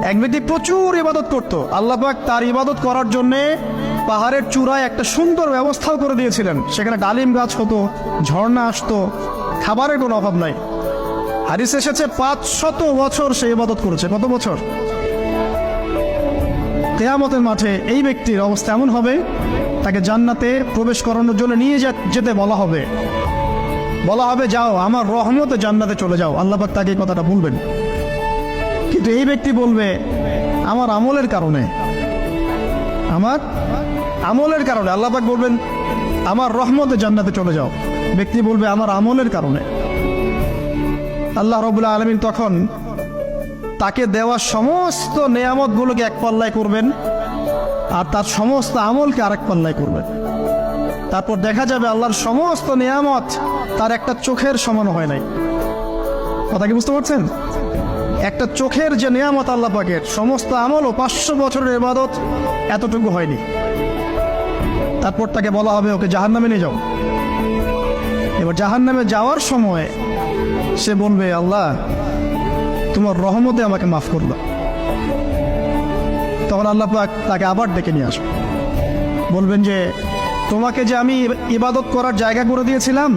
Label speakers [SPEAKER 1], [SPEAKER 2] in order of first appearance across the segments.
[SPEAKER 1] এক ব্যক্তি প্রচুর ইবাদত করত, আল্লাহ পাক তার ইবাদত করার জন্যে পাহাড়ের চূড়ায় একটা সুন্দর ব্যবস্থাও করে দিয়েছিলেন। সেখানে ডালিম গাছ হতো, ঝর্ণা আসতো, খাবারের কোনো অভাব নাই। হাদিস এসেছে 500 বছর সে ইবাদত করেছে। কত বছর? কিয়ামতের মাঠে এই ব্যক্তির অবস্থা এমন হবে, তাকে জান্নাতে প্রবেশ করানোর জন্য নিয়ে যেতে বলা হবে। যাও আমার রহমতে জান্নাতে চলে যাও। আল্লাহ পাক তাকে এই কথাটা বলবেন। কিন্তু এই ব্যক্তি বলবে আমার আমলের কারণে, আল্লাহ পাক বলবেন আমার রহমতে জান্নাতে চলে যাও। ব্যক্তি বলবে আমার আমলের কারণে। আল্লাহ রাব্বুল আলামিন তখন তাকে দেওয়া সমস্ত নেয়ামতগুলোকে এক পাল্লায় করবেন, আর তার সমস্ত আমলকে আরেক পাল্লায় করবেন। তারপর দেখা যাবে আল্লাহর সমস্ত নেয়ামত তার একটা চোখের সমান হয় নাই। কথা কি বুঝতে পারছেন? একটা চোখের যে নেয়ামত আল্লাহ পাকের, সমস্ত আমল ও 500 বছরের ইবাদত এতটুকু হয়নি। তারপর তাকে বলা হবে ওকে জাহান্নামে নিয়ে যাও। এবার জাহান্নামে যাওয়ার সময় সে বলবে আল্লাহ তোমার রহমতে আমাকে মাফ করলো। তখন আল্লাহ পাক তাকে আবার ডেকে নিয়ে আসবে, বলবেন যে তোমাকে যে আমি ইবাদত করার জায়গা করে দিয়েছিলাম,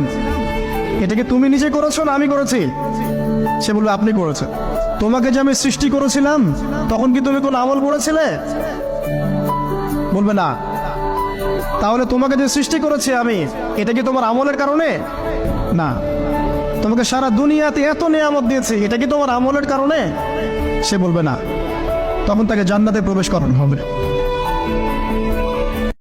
[SPEAKER 1] এটাকে তুমি নিজে করেছো না আমি করেছি? সে বলবে আপনি করেছেন। তোমাকে যে আমি সৃষ্টি করেছিলাম তখন কি তুমি কোনো আমল করেছিলে? বলবে না। তাহলে তোমাকে যে সৃষ্টি করেছি আমি, এটা কি তোমার আমলের কারণে? না। তোমাকে সারা দুনিয়াতে এত নিয়ামত দিয়েছি, এটা কি তোমার আমলের কারণে? সে বলবে না। তখন তাকে জান্নাতে প্রবেশ করানো হবে।